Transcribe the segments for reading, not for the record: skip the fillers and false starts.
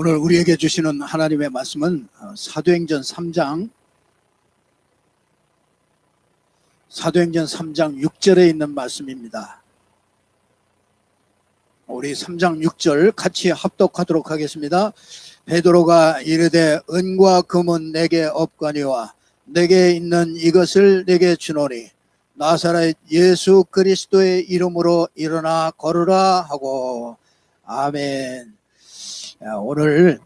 오늘 우리에게 주시는 하나님의 말씀은 사도행전 3장 6절에 있는 말씀입니다. 우리 3장 6절 같이 합독하도록 하겠습니다. 베드로가 이르되 은과 금은 내게 없거니와 내게 있는 이것을 내게 주노니 나사렛 예수 그리스도의 이름으로 일어나 걸으라 하고. 아멘. 오늘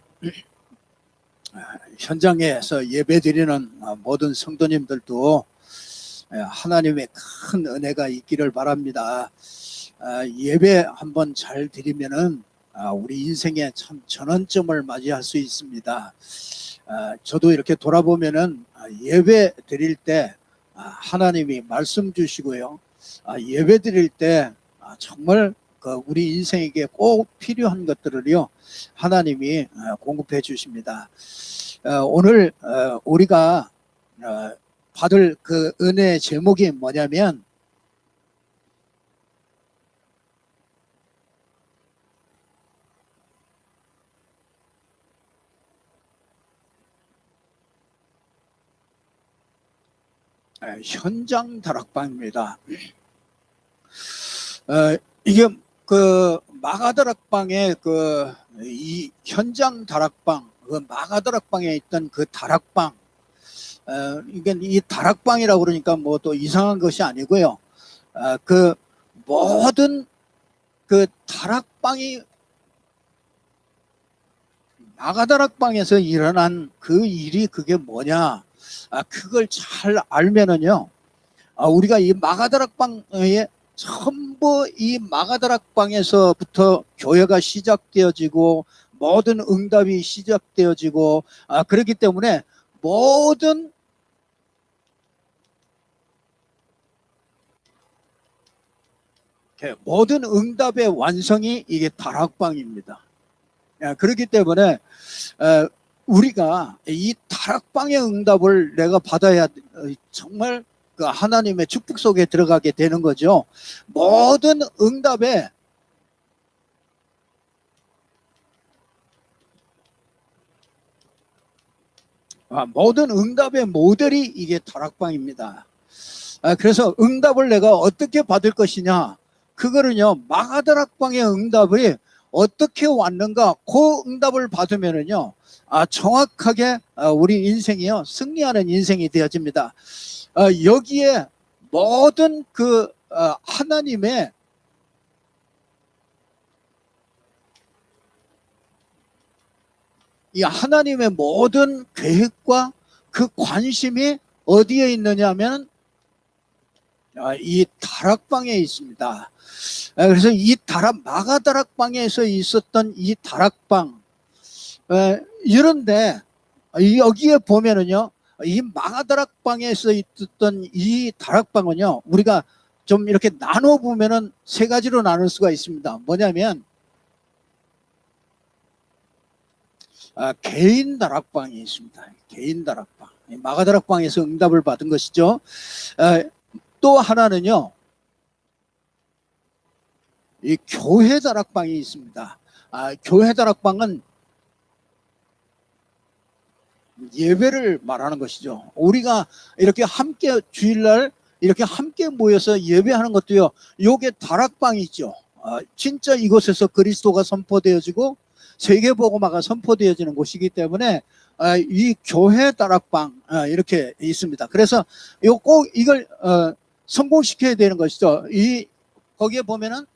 현장에서 예배드리는 모든 성도님들도 하나님의 큰 은혜가 있기를 바랍니다. 예배 한번 잘 드리면은 우리 인생에 참 전환점을 맞이할 수 있습니다. 저도 이렇게 돌아보면은 예배 드릴 때 하나님이 말씀 주시고요. 예배 드릴 때 정말 우리 인생에게 꼭 필요한 것들을요 하나님이 공급해 주십니다. 오늘 우리가 받을 그 은혜의 제목이 뭐냐면 현장 다락방입니다. 이게 그 마가다락방의 이 현장 다락방, 그 마가다락방에 있던 그 다락방, 이게 이 다락방이라고 그러니까 뭐 또 이상한 것이 아니고요. 그 모든 그 다락방이 마가다락방에서 일어난 그 일이 그게 뭐냐? 그걸 잘 알면은요, 우리가 이 마가다락방에 전부 이 마가다락방에서부터 교회가 시작되어지고 모든 응답이 시작되어지고 그렇기 때문에 모든 응답의 완성이 이게 다락방입니다. 그렇기 때문에 우리가 이 다락방의 응답을 내가 받아야 정말 그 하나님의 축복 속에 들어가게 되는 거죠. 모든 응답의 모델이 이게 다락방입니다. 그래서 응답을 내가 어떻게 받을 것이냐, 그거는요 마가다락방의 응답이 어떻게 왔는가, 그 응답을 받으면은요 정확하게 우리 인생이요 승리하는 인생이 되어집니다. 여기에 모든 그 하나님의 모든 계획과 그 관심이 어디에 있느냐면 이 다락방에 있습니다. 그래서 이 마가다락방에서 있었던 이 다락방, 이런데 여기에 보면은요 이 마가다락방에서 있었던 이 다락방은요 우리가 좀 이렇게 나눠 보면은 세 가지로 나눌 수가 있습니다. 뭐냐면 개인 다락방이 있습니다. 개인 다락방, 마가다락방에서 응답을 받은 것이죠. 또 하나는요 이 교회 다락방이 있습니다. 교회 다락방은 예배를 말하는 것이죠. 우리가 이렇게 함께 주일날 이렇게 함께 모여서 예배하는 것도요 요게 다락방이죠. 진짜 이곳에서 그리스도가 선포되어지고 세계복음화가 선포되어지는 곳이기 때문에 이 교회 다락방 이렇게 있습니다. 그래서 꼭 이걸 성공시켜야 되는 것이죠. 거기에 보면은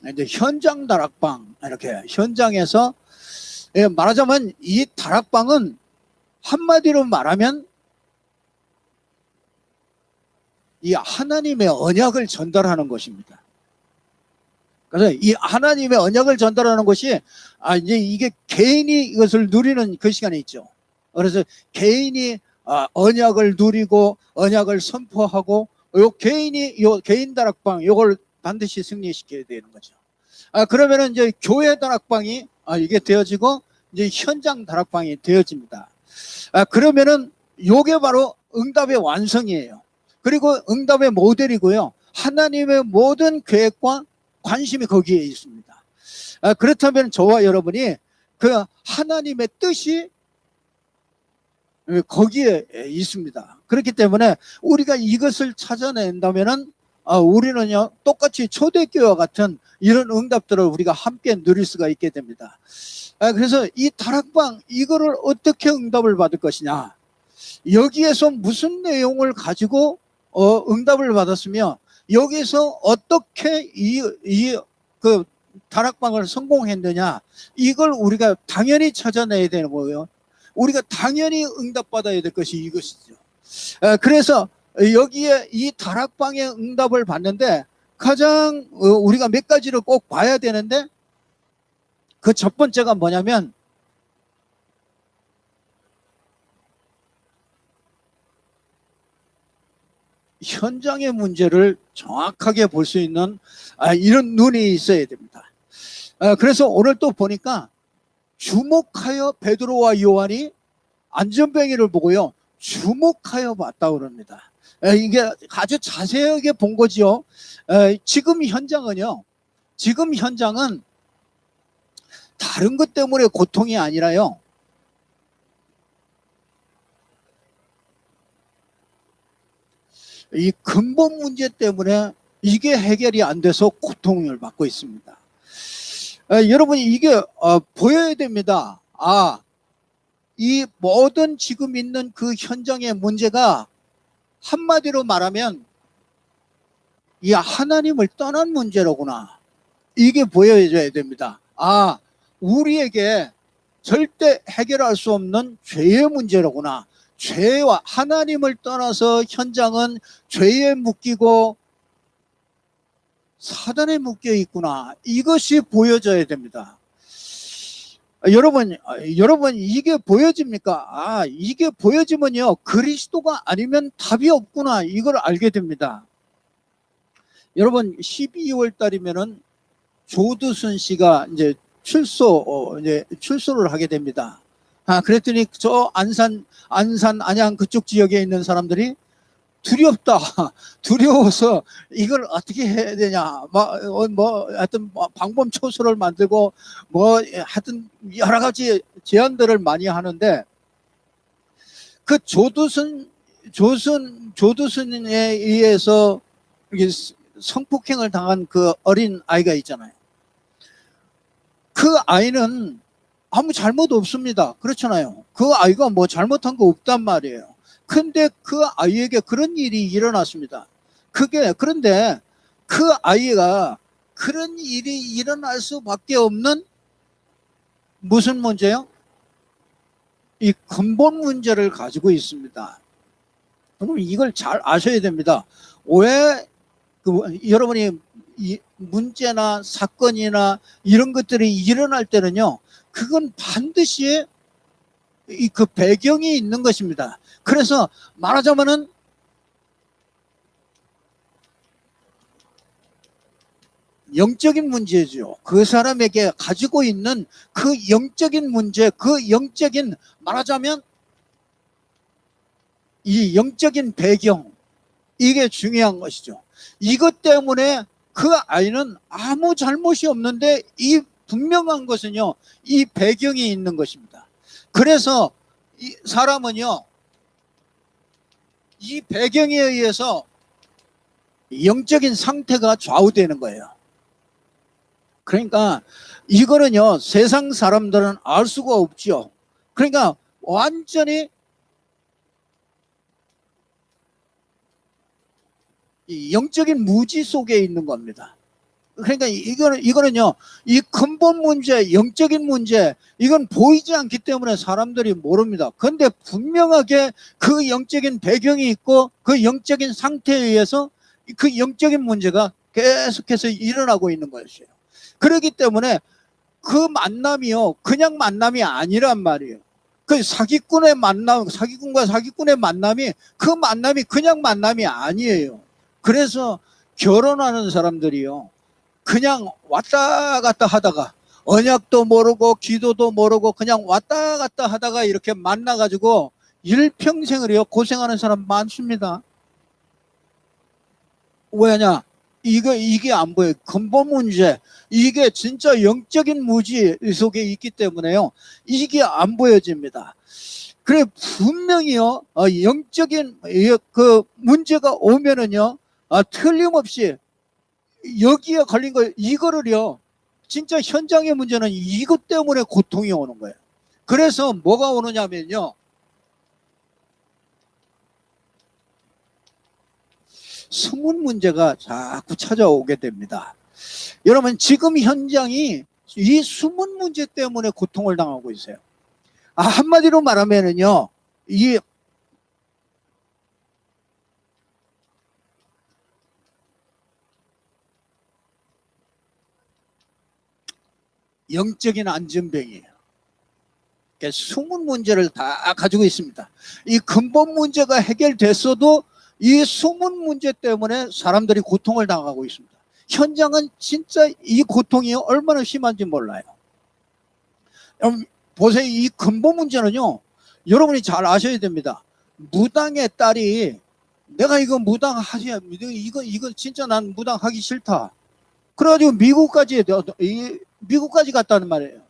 이제 현장 다락방, 이렇게 현장에서 말하자면 이 다락방은 한마디로 말하면 이 하나님의 언약을 전달하는 것입니다. 그래서 이 하나님의 언약을 전달하는 것이 이제 이게 개인이 이것을 누리는 그 시간이 있죠. 그래서 개인이 언약을 누리고 언약을 선포하고 요 개인 다락방 요걸 반드시 승리시켜야 되는 거죠. 그러면은 이제 교회 다락방이 이게 되어지고 이제 현장 다락방이 되어집니다. 그러면은 요게 바로 응답의 완성이에요. 그리고 응답의 모델이고요. 하나님의 모든 계획과 관심이 거기에 있습니다. 그렇다면 저와 여러분이 그 하나님의 뜻이 거기에 있습니다. 그렇기 때문에 우리가 이것을 찾아낸다면은 우리는요 똑같이 초대교회와 같은 이런 응답들을 우리가 함께 누릴 수가 있게 됩니다. 그래서 이 다락방 이거를 어떻게 응답을 받을 것이냐, 여기에서 무슨 내용을 가지고 응답을 받았으며 여기서 어떻게 그 다락방을 성공했느냐, 이걸 우리가 당연히 찾아내야 되는 거예요. 우리가 당연히 응답받아야 될 것이 이것이죠. 그래서 여기에 이 다락방의 응답을 받는데 가장 우리가 몇 가지를 꼭 봐야 되는데, 그 첫 번째가 뭐냐면 현장의 문제를 정확하게 볼 수 있는 이런 눈이 있어야 됩니다. 그래서 오늘 또 보니까 주목하여 베드로와 요한이 안전뱅이를 보고요 주목하여 봤다고 그럽니다. 이게 아주 자세하게 본 거죠. 지금 현장은 다른 것 때문에 고통이 아니라요, 이 근본 문제 때문에 이게 해결이 안 돼서 고통을 받고 있습니다. 여러분이 이게 보여야 됩니다. 이 모든 지금 있는 그 현장의 문제가 한마디로 말하면 이 하나님을 떠난 문제로구나, 이게 보여줘야 됩니다. 우리에게 절대 해결할 수 없는 죄의 문제로구나, 죄와 하나님을 떠나서 현장은 죄에 묶이고 사단에 묶여 있구나, 이것이 보여져야 됩니다. 여러분 이게 보여집니까? 이게 보여지면요 그리스도가 아니면 답이 없구나, 이걸 알게 됩니다. 여러분 12월 달이면은 조두순 씨가 이제 출소를 하게 됩니다. 그랬더니 저 안산 안양 그쪽 지역에 있는 사람들이 두려워서 이걸 어떻게 해야 되냐, 하여튼 방범초소를 만들고 하여튼 여러 가지 제안들을 많이 하는데, 그 조두순에 의해서 성폭행을 당한 그 어린 아이가 있잖아요. 그 아이는 아무 잘못 없습니다. 그렇잖아요. 그 아이가 뭐 잘못한 거 없단 말이에요. 근데 그 아이에게 그런 일이 일어났습니다. 그런데 그 아이가 그런 일이 일어날 수밖에 없는 무슨 문제요? 이 근본 문제를 가지고 있습니다. 여러분 이걸 잘 아셔야 됩니다. 왜 여러분이 이 문제나 사건이나 이런 것들이 일어날 때는요, 그건 반드시 그 배경이 있는 것입니다. 그래서 말하자면은 영적인 문제죠. 그 사람에게 가지고 있는 그 영적인 문제, 그 영적인, 말하자면 이 영적인 배경, 이게 중요한 것이죠. 이것 때문에 그 아이는 아무 잘못이 없는데 이 분명한 것은요, 이 배경이 있는 것입니다. 그래서 이 사람은요, 이 배경에 의해서 영적인 상태가 좌우되는 거예요. 그러니까 이거는요, 세상 사람들은 알 수가 없죠. 그러니까 완전히 이 영적인 무지 속에 있는 겁니다. 그러니까 이거는요, 이 근본 문제, 영적인 문제, 이건 보이지 않기 때문에 사람들이 모릅니다. 그런데 분명하게 그 영적인 배경이 있고 그 영적인 상태에 의해서 그 영적인 문제가 계속해서 일어나고 있는 것이에요. 그렇기 때문에 그 만남이요, 그냥 만남이 아니란 말이에요. 그 사기꾼과 사기꾼의 만남이, 그 만남이 그냥 만남이 아니에요. 그래서 결혼하는 사람들이요, 그냥 왔다 갔다 하다가 언약도 모르고 기도도 모르고 그냥 왔다 갔다 하다가 이렇게 만나가지고 일평생을요 고생하는 사람 많습니다. 왜냐? 이게 안 보여요. 근본 문제. 이게 진짜 영적인 무지 속에 있기 때문에요. 이게 안 보여집니다. 그래, 분명히요, 영적인 그 문제가 오면은요, 틀림없이 여기에 걸린 거, 이거를요, 진짜 현장의 문제는 이것 때문에 고통이 오는 거예요. 그래서 뭐가 오느냐면요, 숨은 문제가 자꾸 찾아오게 됩니다. 여러분, 지금 현장이 이 숨은 문제 때문에 고통을 당하고 있어요. 한마디로 말하면은요, 이 영적인 안전병이에요. 그러니까 숨은 문제를 다 가지고 있습니다. 이 근본 문제가 해결됐어도 이 숨은 문제 때문에 사람들이 고통을 당하고 있습니다. 현장은 진짜 이 고통이 얼마나 심한지 몰라요. 여러분 보세요. 이 근본 문제는요, 여러분이 잘 아셔야 됩니다. 무당의 딸이 내가 이거 무당하지, 이거 진짜 난 무당하기 싫다. 그래가지고 미국까지 갔다는 말이에요.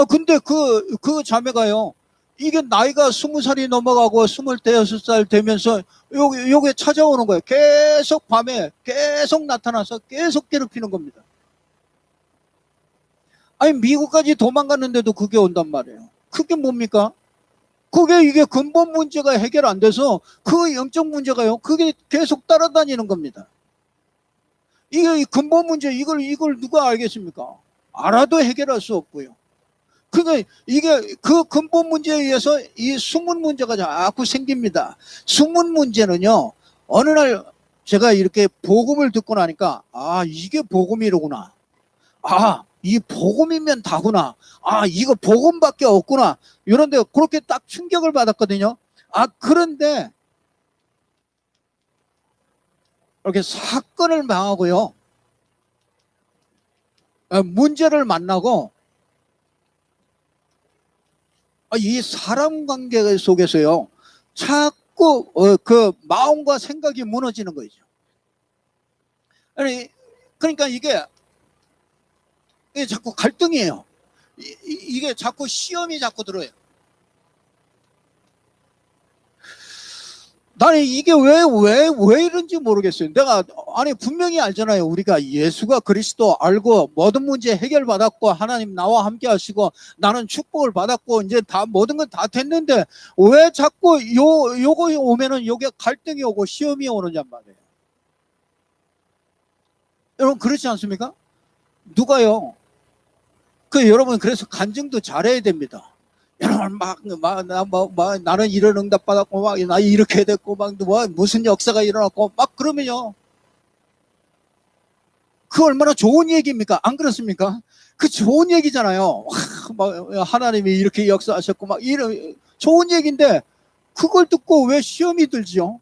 근데 그 자매가요, 이게 나이가 20살이 넘어가고 26살 되면서 요게 찾아오는 거예요. 계속 밤에 계속 나타나서 계속 괴롭히는 겁니다. 아니, 미국까지 도망갔는데도 그게 온단 말이에요. 그게 뭡니까? 이게 근본 문제가 해결 안 돼서 그 영적 문제가요, 그게 계속 따라다니는 겁니다. 이게 근본 문제, 이걸 누가 알겠습니까? 알아도 해결할 수 없고요. 그러니까 이게 그 근본 문제에 의해서 이 숨은 문제가 자꾸 생깁니다. 숨은 문제는요, 어느 날 제가 이렇게 복음을 듣고 나니까, 이게 복음이로구나. 이 복음이면 다구나. 이거 복음밖에 없구나. 이런데 그렇게 딱 충격을 받았거든요. 그런데 이렇게 사건을 망하고요, 문제를 만나고, 이 사람 관계 속에서요, 자꾸 그 마음과 생각이 무너지는 거죠. 그러니까 이게 자꾸 갈등이에요. 이게 자꾸 시험이 자꾸 들어요. 나는 이게 왜 이런지 모르겠어요. 분명히 알잖아요. 우리가 예수가 그리스도 알고 모든 문제 해결받았고 하나님 나와 함께 하시고 나는 축복을 받았고 이제 모든 건 다 됐는데 왜 자꾸 요거 오면은 요게 갈등이 오고 시험이 오느냐 말이에요. 여러분 그렇지 않습니까? 누가요? 여러분 그래서 간증도 잘해야 됩니다. 여러분 나는 이런 응답 받았고 나 이렇게 됐고 무슨 역사가 일어났고 그러면요, 그 얼마나 좋은 얘기입니까? 안 그렇습니까? 그 좋은 얘기잖아요. 하나님이 이렇게 역사하셨고 이런 좋은 얘기인데 그걸 듣고 왜 시험이 들지요?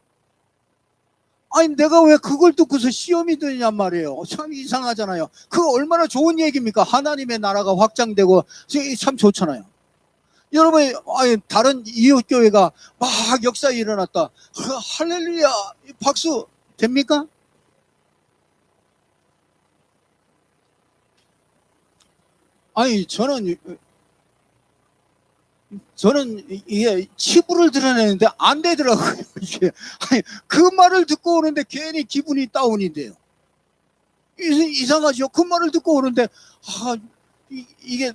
내가 왜 그걸 듣고서 시험이 드냐 말이에요. 참 이상하잖아요. 그거 얼마나 좋은 얘기입니까? 하나님의 나라가 확장되고 참 좋잖아요. 여러분, 다른 이웃교회가 막 역사 일어났다. 할렐루야, 박수 됩니까? 저는 이게 치부를 드러내는데 안 되더라고요. 이게 그 말을 듣고 오는데 괜히 기분이 다운이 돼요. 이상하죠. 그 말을 듣고 오는데 이게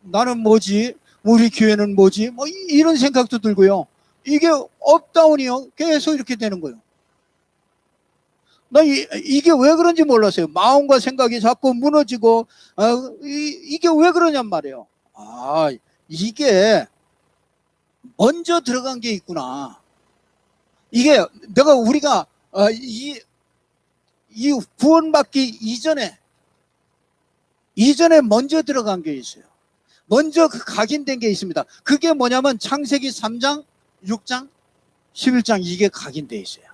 나는 뭐지? 우리 교회는 뭐지? 이런 생각도 들고요. 이게 업다운이요. 계속 이렇게 되는 거예요. 이게 왜 그런지 몰랐어요. 마음과 생각이 자꾸 무너지고, 이게 왜 그러냔 말이에요. 이게 먼저 들어간 게 있구나. 이게 우리가 이 구원받기 이전에 먼저 들어간 게 있어요. 먼저 각인된 게 있습니다. 그게 뭐냐면 창세기 3장, 6장, 11장 이게 각인되어 있어요.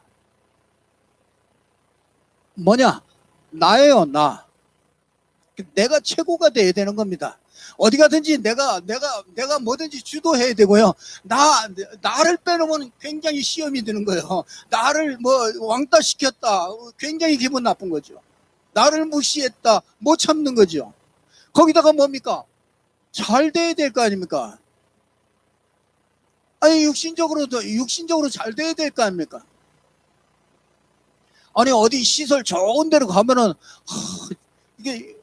뭐냐? 나예요, 나. 내가 최고가 돼야 되는 겁니다. 어디 가든지 내가 뭐든지 주도해야 되고요. 나를 빼놓으면 굉장히 시험이 드는 거예요. 나를 뭐 왕따 시켰다. 굉장히 기분 나쁜 거죠. 나를 무시했다. 못 참는 거죠. 거기다가 뭡니까? 잘 돼야 될 거 아닙니까? 아니, 육신적으로 잘 돼야 될 거 아닙니까? 아니, 어디 시설 좋은 데로 가면은, 이게,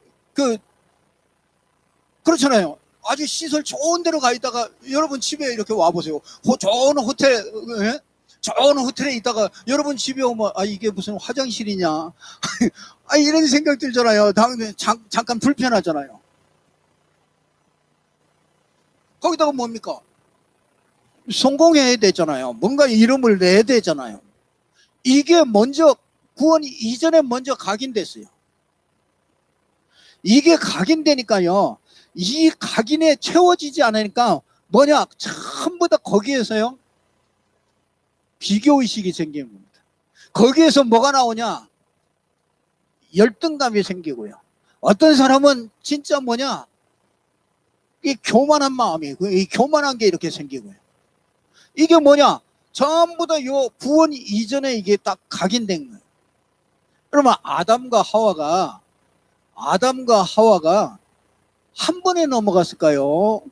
그렇잖아요. 아주 시설 좋은 데로 가 있다가, 여러분 집에 이렇게 와보세요. 좋은 호텔, 예? 좋은 호텔에 있다가, 여러분 집에 오면, 이게 무슨 화장실이냐. 이런 생각 들잖아요. 잠깐 불편하잖아요. 거기다가 뭡니까? 성공해야 되잖아요. 뭔가 이름을 내야 되잖아요. 이게 먼저 구원 이전에 먼저 각인됐어요. 이게 각인되니까요. 이 각인에 채워지지 않으니까 뭐냐? 전부 다 거기에서요. 비교의식이 생기는 겁니다. 거기에서 뭐가 나오냐? 열등감이 생기고요. 어떤 사람은 진짜 뭐냐? 이 교만한 마음이, 이 교만한 게 이렇게 생기고요. 이게 뭐냐? 전부 다 요 구원 이전에 이게 딱 각인된 거예요. 그러면 아담과 하와가 한 번에 넘어갔을까요?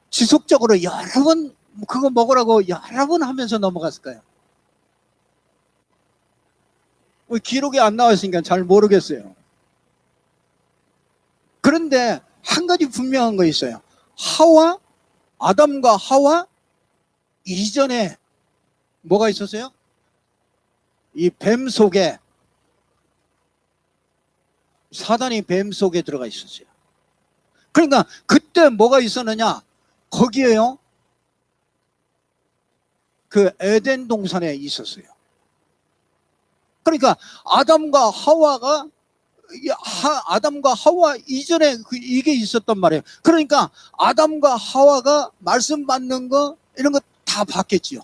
지속적으로 여러 번 그거 먹으라고 여러 번 하면서 넘어갔을까요? 기록이 안 나와 있으니까 잘 모르겠어요. 그런데 한 가지 분명한 거 있어요. 아담과 하와 이전에 뭐가 있었어요? 이 뱀 속에, 사단이 뱀 속에 들어가 있었어요. 그러니까 그때 뭐가 있었느냐? 거기에요. 그 에덴 동산에 있었어요. 그러니까 아담과 하와 이전에 이게 있었단 말이에요. 그러니까 아담과 하와가 말씀 받는 거 이런 거 다 받겠지요.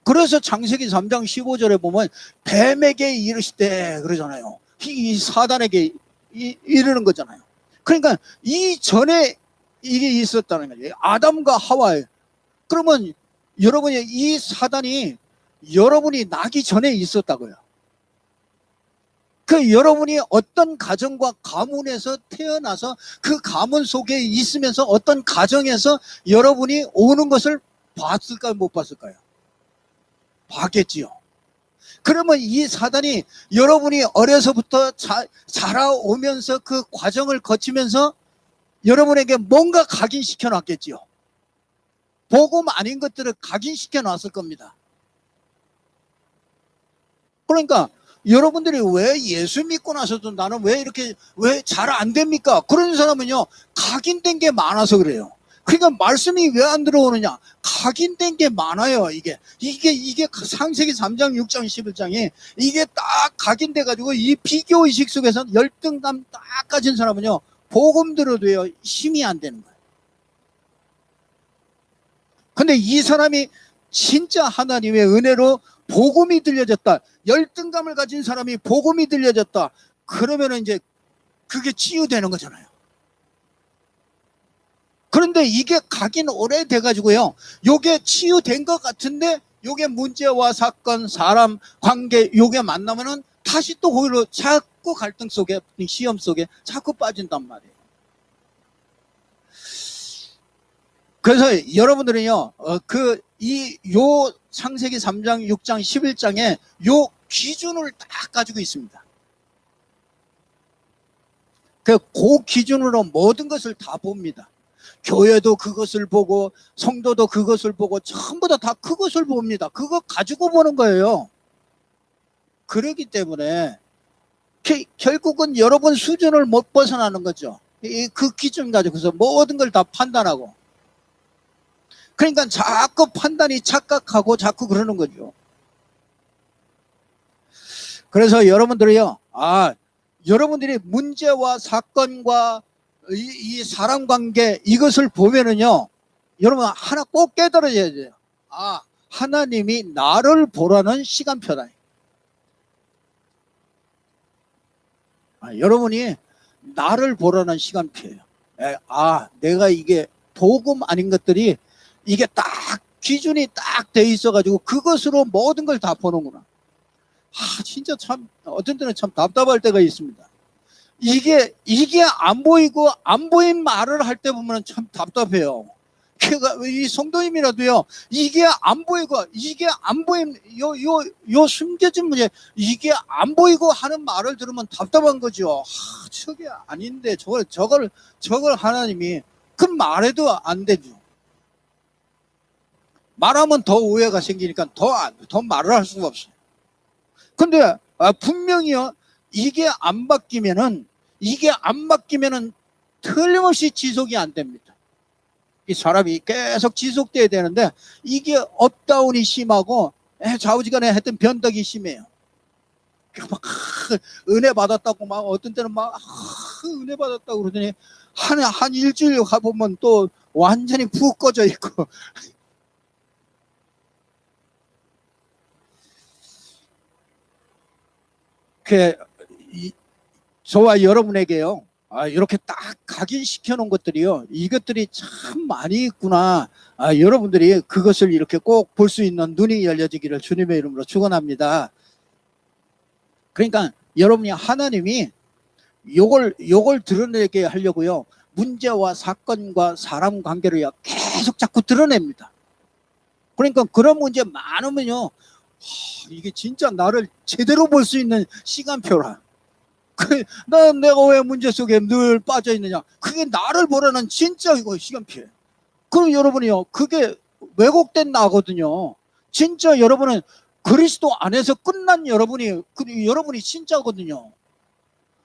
그래서 창세기 3장 15절에 보면 뱀에게 이르시되 그러잖아요. 이 사단에게 이르는 거잖아요. 그러니까 이전에 이게 있었다는 거예요. 아담과 하와예요. 그러면 여러분이 이 사단이 여러분이 나기 전에 있었다고요. 여러분이 어떤 가정과 가문에서 태어나서 그 가문 속에 있으면서 어떤 가정에서 여러분이 오는 것을 봤을까요? 못 봤을까요? 봤겠지요. 그러면 이 사단이 여러분이 어려서부터 자라오면서 그 과정을 거치면서 여러분에게 뭔가 각인시켜 놨겠지요. 복음 아닌 것들을 각인시켜 놨을 겁니다. 그러니까 여러분들이 왜 예수 믿고 나서도 나는 왜 잘 안 됩니까? 그런 사람은요, 각인된 게 많아서 그래요. 그러니까 말씀이 왜 안 들어오느냐? 각인된 게 많아요, 이게 창세기 3장, 6장, 11장에 이게 딱 각인돼가지고 이 비교의식 속에서 열등감 딱 가진 사람은요, 복음 들어도요, 힘이 안 되는 거예요. 근데 이 사람이 진짜 하나님의 은혜로 복음이 들려졌다. 열등감을 가진 사람이 복음이 들려졌다. 그러면 이제 그게 치유되는 거잖아요. 그런데 이게 각인 오래돼가지고요. 요게 치유된 것 같은데 요게 문제와 사건, 사람, 관계 요게 만나면은 다시 또 거기로 자꾸 갈등 속에, 시험 속에 자꾸 빠진단 말이에요. 그래서 여러분들은요, 요 창세기 3장, 6장, 11장에 요 기준을 딱 가지고 있습니다. 그 기준으로 모든 것을 다 봅니다. 교회도 그것을 보고, 성도도 그것을 보고, 전부 다 그것을 봅니다. 그거 가지고 보는 거예요. 그렇기 때문에, 결국은 여러분 수준을 못 벗어나는 거죠. 그 기준 가지고서 모든 걸 다 판단하고. 그러니까 자꾸 판단이 착각하고 자꾸 그러는 거죠. 그래서 여러분들이요, 여러분들이 문제와 사건과 이 사람 관계 이것을 보면은요, 여러분 하나 꼭 깨달아야 돼요. 하나님이 나를 보라는 시간표다. 여러분이 나를 보라는 시간표예요. 내가 이게 복음 아닌 것들이 이게 딱 기준이 딱 돼 있어가지고 그것으로 모든 걸 다 보는구나. 진짜 참 어떤 때는 참 답답할 때가 있습니다. 이게 안 보이고 안 보인 말을 할 때 보면 참 답답해요. 그러니까 이 성도님이라도요, 이게 안 보이고 이게 안 보임 요 숨겨진 문제, 이게 안 보이고 하는 말을 들으면 답답한 거죠. 저게 아닌데 저걸 하나님이 그 말해도 안 되죠. 말하면 더 오해가 생기니까 더 말을 할 수가 없어요. 근데 분명히요, 이게 안 바뀌면은 틀림없이 지속이 안 됩니다. 이 사람이 계속 지속돼야 되는데 이게 업다운이 심하고 좌우지간에 하여튼 변덕이 심해요. 막 은혜 받았다고 막 어떤 때는 막 은혜 받았다고 그러더니 한 일주일 가보면 또 완전히 푹 꺼져 있고. 저와 여러분에게요, 이렇게 딱 각인시켜 놓은 것들이요, 이것들이 참 많이 있구나. 여러분들이 그것을 이렇게 꼭 볼 수 있는 눈이 열려지기를 주님의 이름으로 축원합니다. 그러니까 여러분이 하나님이 요걸 드러내게 하려고요, 문제와 사건과 사람 관계를 계속 자꾸 드러냅니다. 그러니까 그런 문제 많으면요, 이게 진짜 나를 제대로 볼 수 있는 시간표라. 내가 왜 문제 속에 늘 빠져 있느냐, 그게 나를 보라는 진짜 이거 시간표예요. 그럼 여러분이요, 그게 왜곡된 나거든요. 진짜 여러분은 그리스도 안에서 끝난 여러분이 진짜거든요.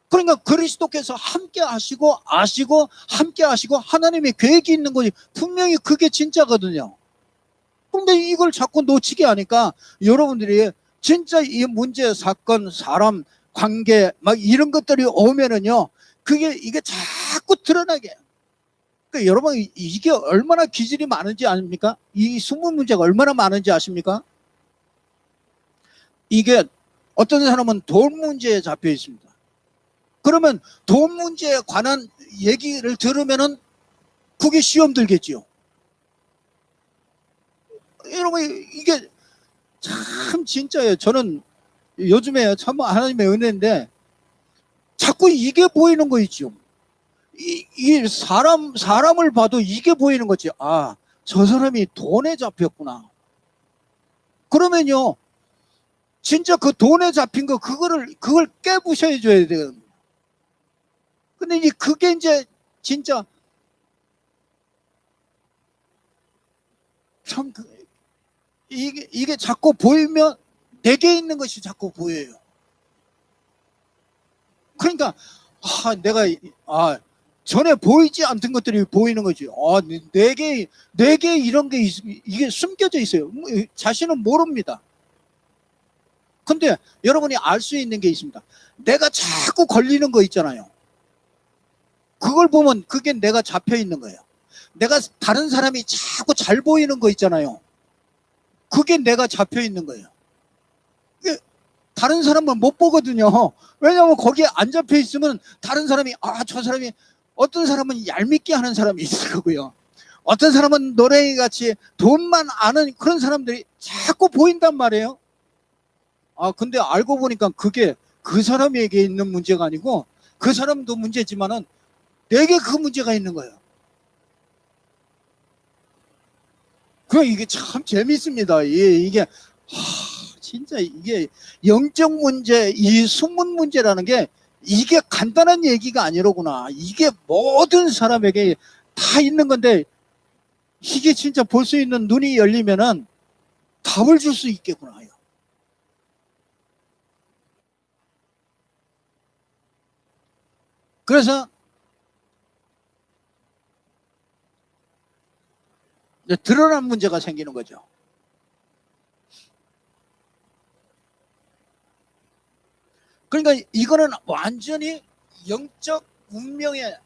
그러니까 그리스도께서 함께 하시고 아시고 함께 하시고 하나님의 계획이 있는 거지, 분명히 그게 진짜거든요. 근데 이걸 자꾸 놓치게 하니까 여러분들이 진짜 이 문제, 사건, 사람, 관계 막 이런 것들이 오면은요, 이게 자꾸 드러나게. 그러니까 여러분, 이게 얼마나 기질이 많은지 아십니까? 이 숨은 문제가 얼마나 많은지 아십니까? 이게 어떤 사람은 돈 문제에 잡혀 있습니다. 그러면 돈 문제에 관한 얘기를 들으면은 그게 시험 들겠지요. 여러분, 이게 참 진짜예요. 저는 요즘에 참 하나님의 은혜인데 자꾸 이게 보이는 거 있죠. 이 사람을 봐도 이게 보이는 거지. 저 사람이 돈에 잡혔구나. 그러면요, 진짜 그 돈에 잡힌 거 그걸 깨부셔야 줘야 돼요. 근데 그게 이제 진짜 참 이게 자꾸 보이면 내게 있는 것이 자꾸 보여요. 그러니까 내가 전에 보이지 않던 것들이 보이는 거지. 내게 이런 게 이게 숨겨져 있어요. 자신은 모릅니다. 근데 여러분이 알 수 있는 게 있습니다. 내가 자꾸 걸리는 거 있잖아요. 그걸 보면 그게 내가 잡혀 있는 거예요. 내가 다른 사람이 자꾸 잘 보이는 거 있잖아요. 그게 내가 잡혀 있는 거예요. 다른 사람은 못 보거든요. 왜냐하면 거기에 안 잡혀 있으면 다른 사람이 저 사람이, 어떤 사람은 얄밉게 하는 사람이 있을 거고요. 어떤 사람은 노랭이 같이 돈만 아는 그런 사람들이 자꾸 보인단 말이에요. 근데 알고 보니까 그게 그 사람에게 있는 문제가 아니고 그 사람도 문제지만은 내게 그 문제가 있는 거예요. 이게 참 재밌습니다. 이게 진짜 이게 영적 문제, 이 숨은 문제라는 게 이게 간단한 얘기가 아니로구나. 이게 모든 사람에게 다 있는 건데 이게 진짜 볼 수 있는 눈이 열리면은 답을 줄 수 있겠구나. 그래서 이제 드러난 문제가 생기는 거죠. 그러니까 이거는 완전히 영적 운명에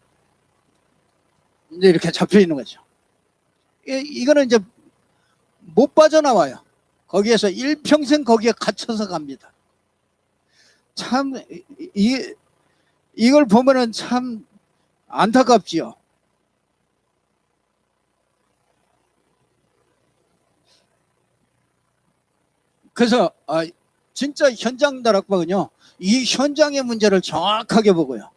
이제 이렇게 잡혀 있는 거죠. 이거는 이제 못 빠져나와요. 거기에서 일평생 거기에 갇혀서 갑니다. 참 이걸 보면은 참 안타깝지요. 그래서 진짜 현장 다락방은요, 이 현장의 문제를 정확하게 보고요.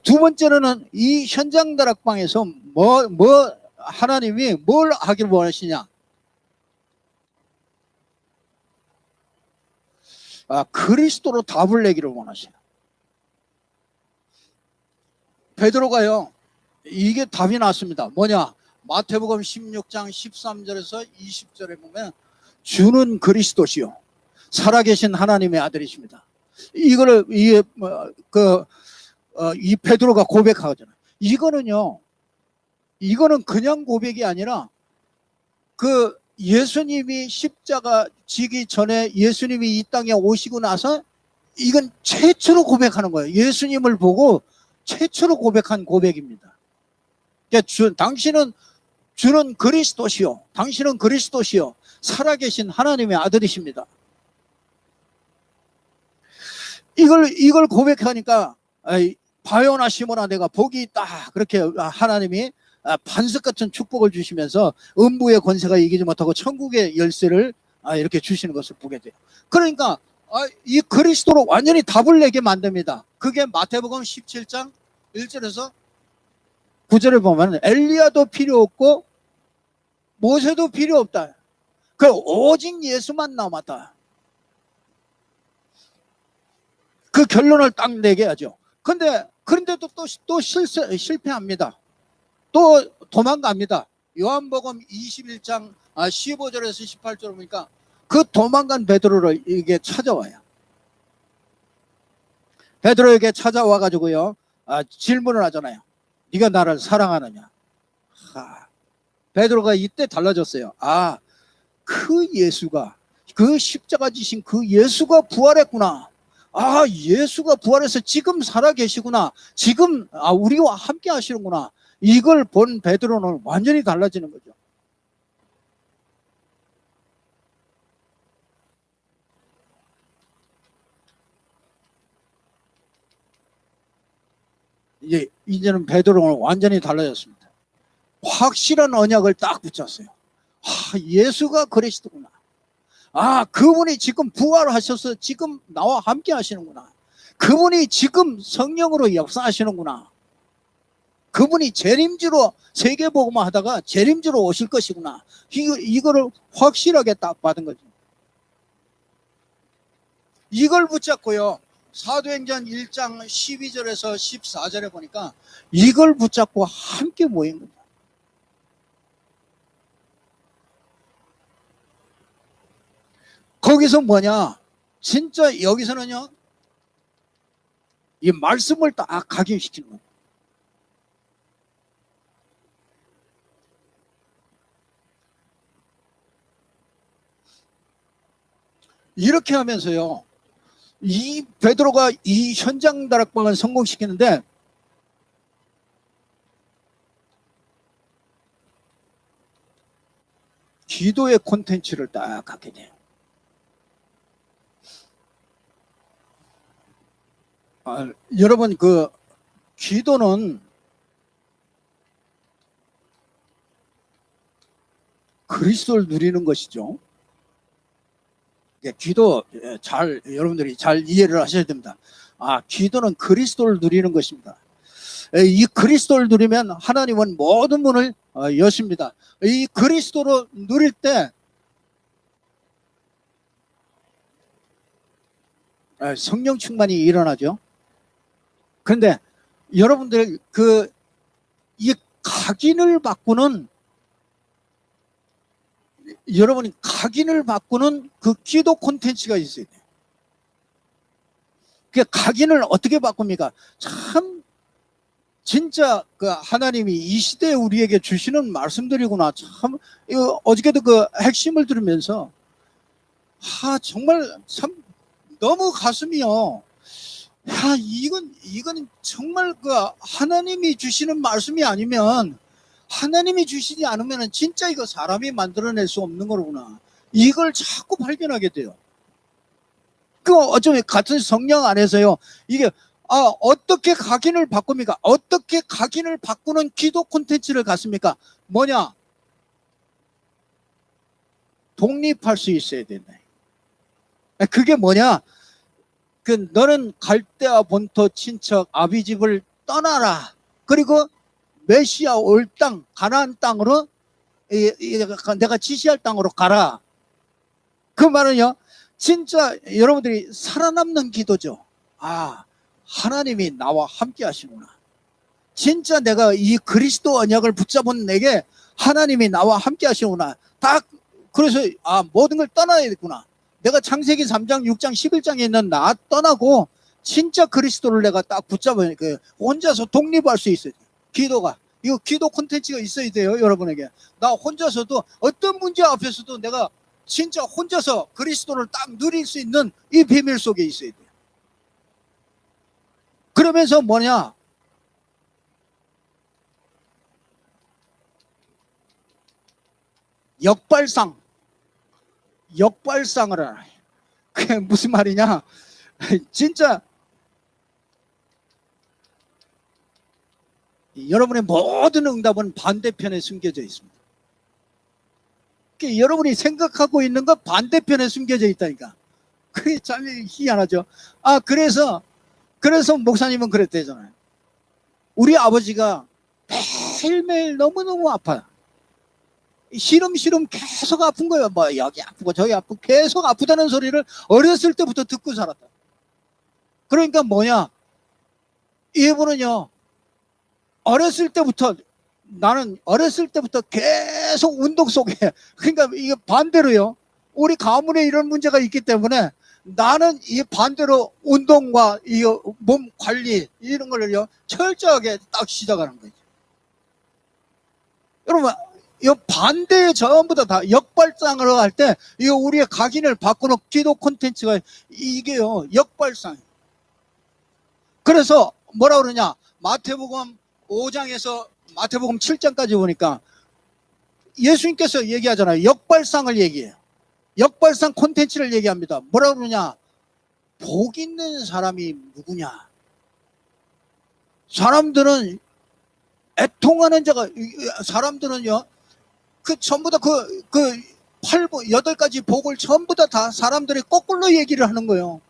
두 번째로는 이 현장 다락방에서 하나님이 뭘 하기를 원하시냐? 그리스도로 답을 내기를 원하시냐? 베드로가요, 이게 답이 나왔습니다. 뭐냐? 마태복음 16장 13절에서 20절에 보면 주는 그리스도시요 살아계신 하나님의 아들이십니다. 이거를 이 베드로가 고백하잖아요. 이거는 그냥 고백이 아니라 그 예수님이 십자가 지기 전에 예수님이 이 땅에 오시고 나서 이건 최초로 고백하는 거예요. 예수님을 보고 최초로 고백한 고백입니다. 그러니까 당신은 주는 그리스도시요 당신은 그리스도시요 살아계신 하나님의 아들이십니다. 이걸 고백하니까 바요나 시모나 내가 복이 있다 그렇게 하나님이 반석 같은 축복을 주시면서 음부의 권세가 이기지 못하고 천국의 열쇠를 이렇게 주시는 것을 보게 돼요. 그러니까 이 그리스도로 완전히 답을 내게 만듭니다. 그게 마태복음 17장 1절에서 9절에 보면 엘리야도 필요 없고 모세도 필요 없다. 오직 예수만 남았다. 그 결론을 딱 내게 하죠. 그런데도 또 실패합니다. 또 도망갑니다. 요한복음 21장 15절에서 18절 보니까 그 도망간 베드로를 이게 찾아와요. 베드로에게 찾아와 가지고요 질문을 하잖아요. 네가 나를 사랑하느냐? 베드로가 이때 달라졌어요. 그 예수가 그 십자가 지신 그 예수가 부활했구나. 예수가 부활해서 지금 살아계시구나. 지금 우리와 함께 하시는구나. 이걸 본 베드로는 완전히 달라지는 거죠. 이제는 베드로는 완전히 달라졌습니다. 확실한 언약을 딱 붙였어요. 예수가 그리스도구나. 그분이 지금 부활하셔서 지금 나와 함께 하시는구나. 그분이 지금 성령으로 역사하시는구나. 그분이 재림주로 세계복음화 하다가 재림주로 오실 것이구나. 이거를 확실하게 딱 받은 거죠. 이걸 붙잡고요. 사도행전 1장 12절에서 14절에 보니까 이걸 붙잡고 함께 모인 겁니다. 거기서 뭐냐? 진짜 여기서는요, 이 말씀을 딱 각인시키는 거예요. 이렇게 하면서요, 이 베드로가 이 현장 다락방을 성공시키는데 기도의 콘텐츠를 딱 갖게 돼요. 여러분, 기도는 그리스도를 누리는 것이죠. 기도 여러분들이 잘 이해를 하셔야 됩니다. 기도는 그리스도를 누리는 것입니다. 이 그리스도를 누리면 하나님은 모든 문을 여십니다. 이 그리스도로 누릴 때 성령 충만이 일어나죠. 그런데 여러분들 이 각인을 바꾸는 여러분이 각인을 바꾸는 그 기도 콘텐츠가 있어야 돼요. 그 각인을 어떻게 바꿉니까? 참 진짜 하나님이 이 시대에 우리에게 주시는 말씀들이구나. 참 어저께도 핵심을 들으면서 정말 참 너무 가슴이요. 이건 정말 하나님이 주시는 말씀이 아니면, 하나님이 주시지 않으면 진짜 이거 사람이 만들어낼 수 없는 거구나. 이걸 자꾸 발견하게 돼요. 어쩌면 같은 성령 안에서요, 이게 어떻게 각인을 바꿉니까? 어떻게 각인을 바꾸는 기도 콘텐츠를 갖습니까? 뭐냐? 독립할 수 있어야 된다. 그게 뭐냐? 너는 갈대아 본토 친척 아비집을 떠나라. 그리고 메시아 올 땅, 가나안 땅으로 내가 지시할 땅으로 가라. 그 말은요, 진짜 여러분들이 살아남는 기도죠. 하나님이 나와 함께 하시구나. 진짜 내가 이 그리스도 언약을 붙잡은 내게 하나님이 나와 함께 하시구나. 그래서 모든 걸 떠나야겠구나. 내가 창세기 3장, 6장, 11장에 있는 나 떠나고 진짜 그리스도를 내가 딱 붙잡아야 혼자서 독립할 수 있어요. 기도가. 이거 기도 콘텐츠가 있어야 돼요, 여러분에게. 나 혼자서도 어떤 문제 앞에서도 내가 진짜 혼자서 그리스도를 딱 누릴 수 있는 이 비밀 속에 있어야 돼요. 그러면서 뭐냐? 역발상을 하라. 그게 무슨 말이냐? 진짜 여러분의 모든 응답은 반대편에 숨겨져 있습니다. 여러분이 생각하고 있는 건 반대편에 숨겨져 있다니까. 그게 참 희한하죠. 그래서 목사님은 그랬대잖아요. 우리 아버지가 매일매일 너무너무 아파요. 시름시름 계속 아픈 거예요. 여기 아프고 저기 아프고 계속 아프다는 소리를 어렸을 때부터 듣고 살았다. 그러니까 뭐냐? 이분은요, 나는 어렸을 때부터 계속 운동 속에, 그러니까 이게 반대로요, 우리 가문에 이런 문제가 있기 때문에 나는 이 반대로 운동과 이 몸 관리 이런 걸요 철저하게 딱 시작하는 거죠. 여러분, 이 반대에 전부 다 역발상을 할 때 이거 우리의 각인을 바꾸는 기도 콘텐츠가 이게요 역발상. 그래서 뭐라 그러냐? 마태복음 5장에서 마태복음 7장까지 보니까 예수님께서 얘기하잖아요. 역발상을 얘기해요. 역발상 콘텐츠를 얘기합니다. 뭐라 그러냐? 복 있는 사람이 누구냐? 사람들은 애통하는 자가, 사람들은요, 전부 다 여덟 가지 복을 전부 다 사람들이 거꾸로 얘기를 하는 거예요.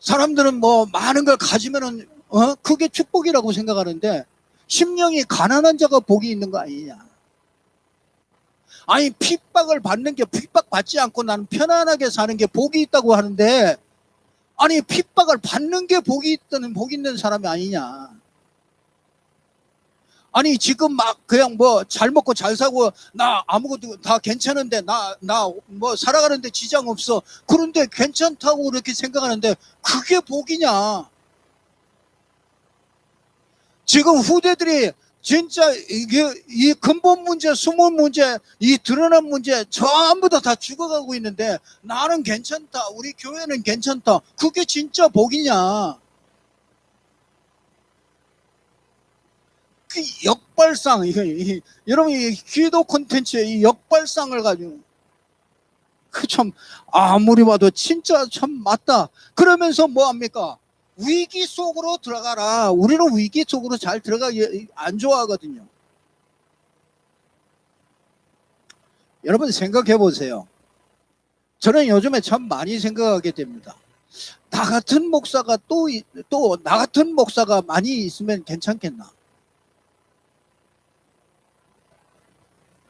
사람들은 많은 걸 가지면은, 그게 축복이라고 생각하는데, 심령이 가난한 자가 복이 있는 거 아니냐. 아니, 핍박을 받는 게, 핍박받지 않고 나는 편안하게 사는 게 복이 있다고 하는데, 아니, 핍박을 받는 게 복이 있는 사람이 아니냐. 아니, 지금 그냥 잘 먹고 잘 사고, 나 아무것도 다 괜찮은데, 나 살아가는데 지장 없어. 그런데 괜찮다고 그렇게 생각하는데, 그게 복이냐. 지금 후대들이 진짜 이 근본 문제, 숨은 문제, 이 드러난 문제 전부 다 죽어가고 있는데 나는 괜찮다. 우리 교회는 괜찮다. 그게 진짜 복이냐. 그 역발상, 여러분 이 기도 콘텐츠의 이 역발상을 가지고 아무리 봐도 진짜 참 맞다. 그러면서 뭐합니까? 위기 속으로 들어가라. 우리는 위기 속으로 잘 들어가기 안 좋아하거든요. 여러분 생각해 보세요. 저는 요즘에 참 많이 생각하게 됩니다. 나 같은 목사가 나 같은 목사가 많이 있으면 괜찮겠나?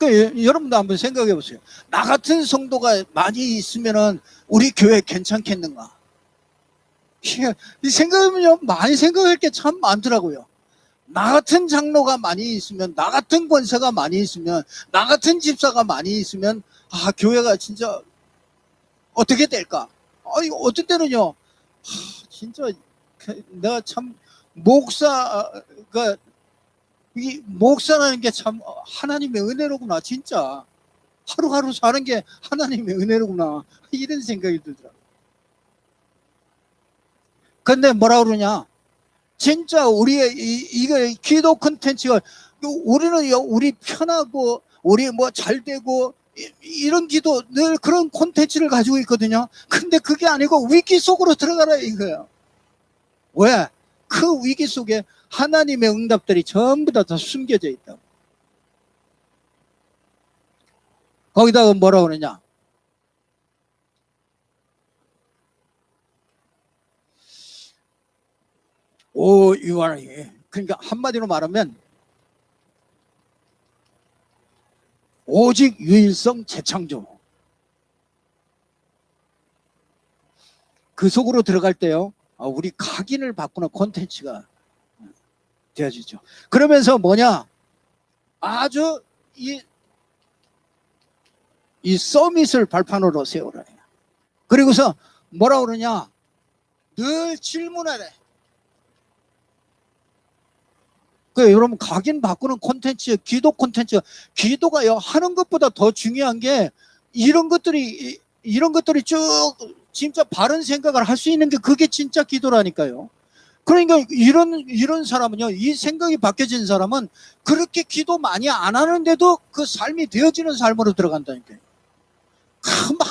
여러분도 한번 생각해 보세요. 나 같은 성도가 많이 있으면 우리 교회 괜찮겠는가? 이 생각하면 많이 생각할 게 참 많더라고요. 나 같은 장로가 많이 있으면, 나 같은 권사가 많이 있으면, 나 같은 집사가 많이 있으면, 교회가 진짜 어떻게 될까? 어떤 때는요, 진짜 내가 참 목사라는 게 참 하나님의 은혜로구나. 진짜 하루하루 사는 게 하나님의 은혜로구나. 이런 생각이 들더라고요. 근데 뭐라 그러냐? 진짜 우리의 기도 콘텐츠가, 우리는 우리 편하고, 우리 잘 되고, 이런 기도 늘 그런 콘텐츠를 가지고 있거든요. 근데 그게 아니고 위기 속으로 들어가라 이거예요. 왜? 그 위기 속에 하나님의 응답들이 전부 다 숨겨져 있다고. 거기다가 뭐라 그러냐? 오, 유아이. 그러니까 한마디로 말하면 오직 유일성 재창조. 그 속으로 들어갈 때요, 우리 각인을 바꾸는 콘텐츠가 되어지죠. 그러면서 뭐냐? 아주 이 서밋을 발판으로 세우라. 그리고서 뭐라 그러냐? 늘 질문하래. 그 여러분 각인 바꾸는 콘텐츠, 기도 콘텐츠, 기도가요 하는 것보다 더 중요한 게 이런 것들이 쭉 진짜 바른 생각을 할 수 있는 게 그게 진짜 기도라니까요. 그러니까 이런 사람은요, 이 생각이 바뀌어진 사람은 그렇게 기도 많이 안 하는데도 그 삶이 되어지는 삶으로 들어간다니까요. 막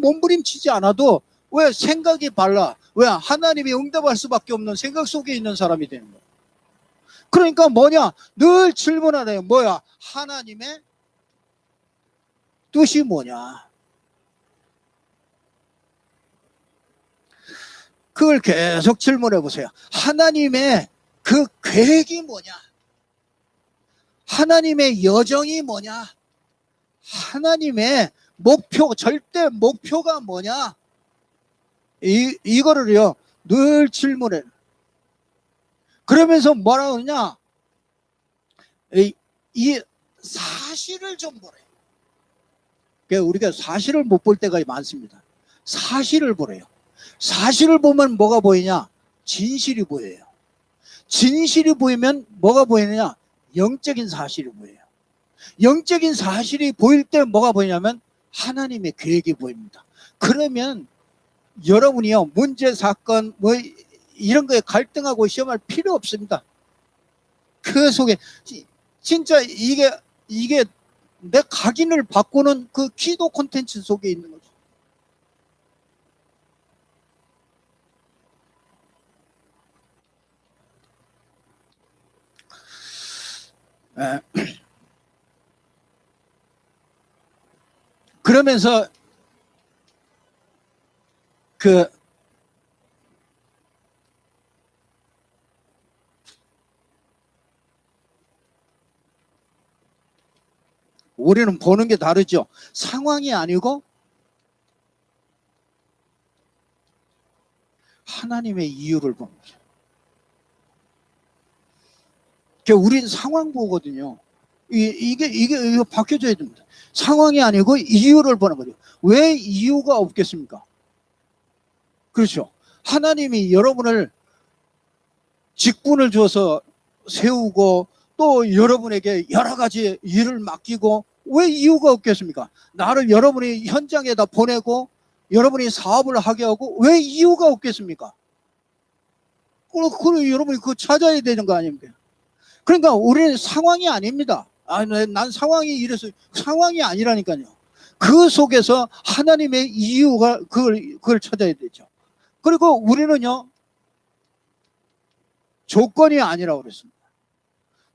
몸부림치지 않아도 왜 생각이 발라? 왜 하나님이 응답할 수밖에 없는 생각 속에 있는 사람이 되는 거예요. 그러니까 뭐냐? 늘 질문하래요. 뭐야? 하나님의 뜻이 뭐냐? 그걸 계속 질문해 보세요. 하나님의 그 계획이 뭐냐? 하나님의 여정이 뭐냐? 하나님의 목표, 절대 목표가 뭐냐? 이거를요, 늘 질문해. 그러면서 뭐라 그러냐? 이 사실을 좀 보래. 그러니까 우리가 사실을 못 볼 때가 많습니다. 사실을 보래요. 사실을 보면 뭐가 보이냐? 진실이 보여요. 진실이 보이면 뭐가 보이느냐? 영적인 사실이 보여요. 영적인 사실이 보일 때 뭐가 보이냐면 하나님의 계획이 보입니다. 그러면 여러분이요, 문제, 사건, 뭐 이런 거에 갈등하고 시험할 필요 없습니다. 그 속에 진짜 이게 내 각인을 바꾸는 그 기도 콘텐츠 속에 있는 거죠. 그러면서 우리는 보는 게 다르죠. 상황이 아니고 하나님의 이유를 보는 거죠. 그러니까 우리는 상황 보거든요. 이게 바뀌어져야 됩니다. 상황이 아니고 이유를 보는 거죠. 왜 이유가 없겠습니까? 그렇죠. 하나님이 여러분을 직분을 줘서 세우고 또 여러분에게 여러 가지 일을 맡기고 왜 이유가 없겠습니까? 나를 여러분이 현장에다 보내고 여러분이 사업을 하게 하고 왜 이유가 없겠습니까? 그럼 여러분이 그거 찾아야 되는 거 아닙니까? 그러니까 우리는 상황이 아닙니다. 난 상황이 이래서 상황이 아니라니까요. 그 속에서 하나님의 이유가 그걸 찾아야 되죠. 그리고 우리는요, 조건이 아니라고 그랬습니다.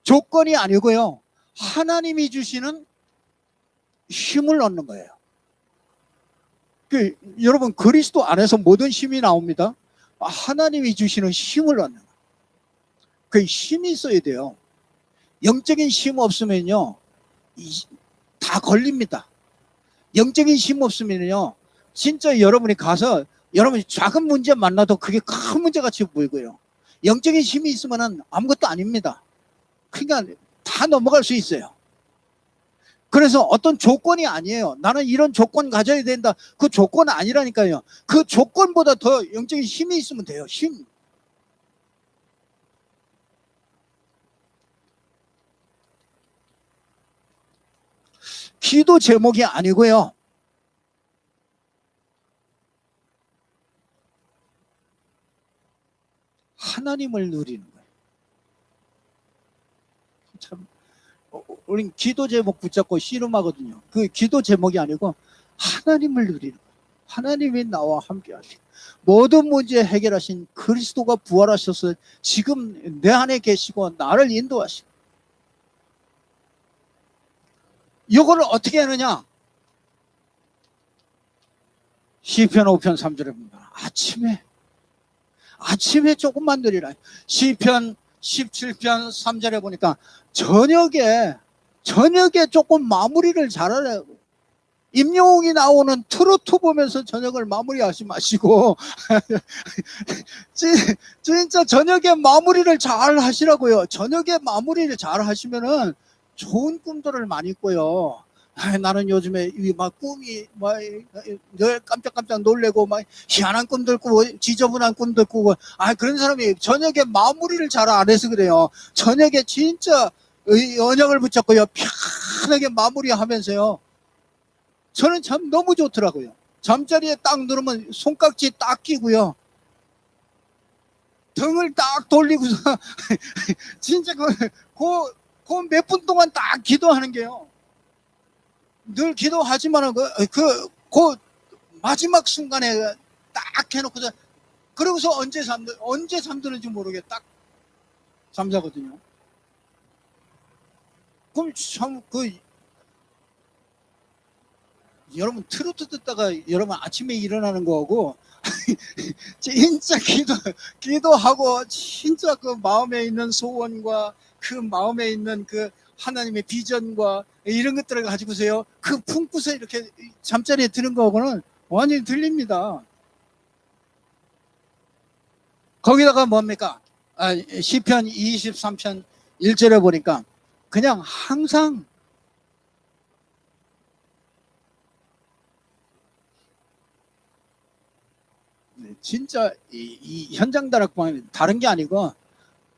조건이 아니고요, 하나님이 주시는 힘을 얻는 거예요. 여러분, 그리스도 안에서 모든 힘이 나옵니다. 하나님이 주시는 힘을 얻는 거예요. 그 힘이 있어야 돼요. 영적인 힘 없으면요, 다 걸립니다. 영적인 힘 없으면요, 진짜 여러분이 가서 여러분이 작은 문제 만나도 그게 큰 문제같이 보이고요. 영적인 힘이 있으면 아무것도 아닙니다. 그러니까 다 넘어갈 수 있어요. 그래서 어떤 조건이 아니에요. 나는 이런 조건 가져야 된다. 그 조건 아니라니까요. 그 조건보다 더 영적인 힘이 있으면 돼요. 힘. 기도 제목이 아니고요. 하나님을 누리는 거예요. 참 우린 기도 제목 붙잡고 씨름하거든요. 그 기도 제목이 아니고 하나님을 누리는 거예요. 하나님이 나와 함께 하시고 모든 문제 해결하신 그리스도가 부활하셔서 지금 내 안에 계시고 나를 인도하시고, 이거를 어떻게 하느냐? 시편 5편 3절에 보면 아침에 조금만 누리라. 시편 17편 3절에 보니까 저녁에 조금 마무리를 잘하라. 임영웅이 나오는 트로트 보면서 저녁을 마무리하지 마시고 진짜 저녁에 마무리를 잘 하시라고요. 저녁에 마무리를 잘 하시면은 좋은 꿈들을 많이 꿔요. 나는 요즘에 막 꿈이 늘 깜짝깜짝 놀래고 막 희한한 꿈들 꾸고 지저분한 꿈들 꾸고, 그런 사람이 저녁에 마무리를 잘 안 해서 그래요. 저녁에 진짜 언약을 붙잡고요, 편하게 마무리하면서요. 저는 참 너무 좋더라고요. 잠자리에 딱 누르면 손깍지 딱 끼고요, 등을 딱 돌리고서 진짜 그 몇 분 동안 딱 기도하는 게요. 늘 기도하지만 그 마지막 순간에 딱 해놓고서, 그러고서 언제 잠드는지 모르게 딱 잠자거든요. 그럼 참 여러분 트로트 듣다가 여러분 아침에 일어나는 거하고 진짜 기도하고 진짜 그 마음에 있는 소원과 그 마음에 있는 그 하나님의 비전과 이런 것들을 가지고서요, 그 품고서 이렇게 잠자리에 드는 거하고는 완전히 들립니다. 거기다가 뭡니까? 시편 23편 1절에 보니까 그냥 항상 진짜 이 현장 다락방은 다른 게 아니고,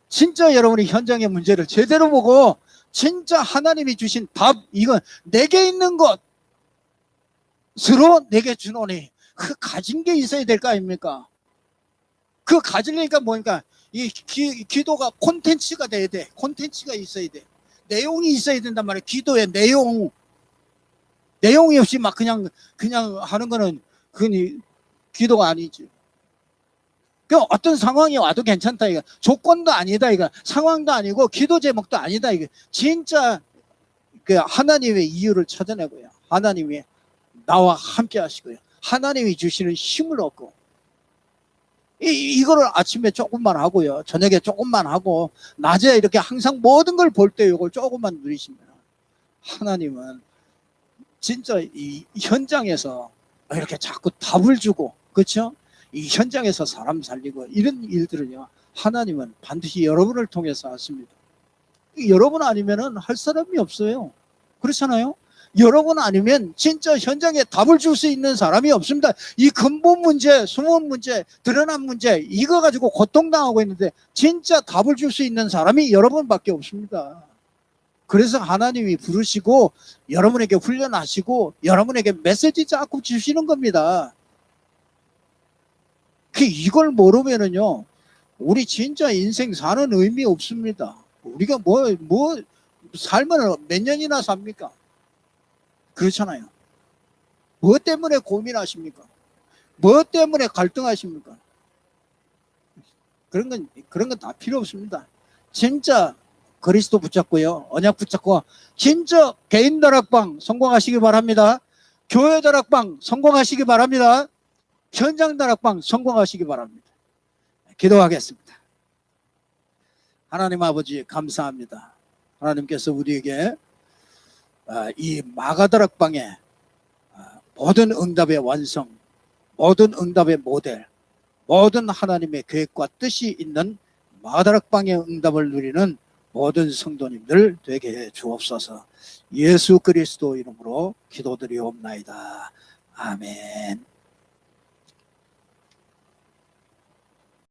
진짜 여러분이 현장의 문제를 제대로 보고 진짜 하나님이 주신 답, 이건 내게 있는 것으로 내게 주노니, 그 가진 게 있어야 될 거 아닙니까? 그 가지려니까 뭐니까 이 기도가 콘텐츠가 돼야 돼. 콘텐츠가 있어야 돼. 내용이 있어야 된단 말이에요. 기도의 내용이 없이 막 그냥 하는 거는 그건 기도가 아니지. 그 어떤 상황이 와도 괜찮다 이거. 조건도 아니다 이거. 상황도 아니고 기도 제목도 아니다 이거. 진짜 그 하나님의 이유를 찾아내고요. 하나님이 나와 함께 하시고요. 하나님이 주시는 힘을 얻고, 이거를 아침에 조금만 하고요, 저녁에 조금만 하고, 낮에 이렇게 항상 모든 걸 볼 때 이걸 조금만 누리시면 하나님은 진짜 이 현장에서 이렇게 자꾸 답을 주고, 그렇죠? 이 현장에서 사람 살리고 이런 일들은요, 하나님은 반드시 여러분을 통해서 하십니다. 여러분 아니면은 할 사람이 없어요. 그렇잖아요? 여러분 아니면 진짜 현장에 답을 줄 수 있는 사람이 없습니다. 이 근본 문제, 숨은 문제, 드러난 문제, 이거 가지고 고통당하고 있는데 진짜 답을 줄 수 있는 사람이 여러분밖에 없습니다. 그래서 하나님이 부르시고 여러분에게 훈련하시고 여러분에게 메시지 자꾸 주시는 겁니다. 이걸 모르면은요, 우리 진짜 인생 사는 의미 없습니다. 우리가 살면 몇 년이나 삽니까? 그렇잖아요. 뭐 때문에 고민하십니까? 뭐 때문에 갈등하십니까? 그런 건 다 필요 없습니다. 진짜 그리스도 붙잡고요, 언약 붙잡고 진짜 개인 다락방 성공하시기 바랍니다. 교회 다락방 성공하시기 바랍니다. 현장 다락방 성공하시기 바랍니다. 기도하겠습니다. 하나님 아버지 감사합니다. 하나님께서 우리에게 이 마가다락방의 모든 응답의 완성, 모든 응답의 모델, 모든 하나님의 계획과 뜻이 있는 마가다락방의 응답을 누리는 모든 성도님들 되게 해 주옵소서. 예수 그리스도 이름으로 기도드리옵나이다. 아멘.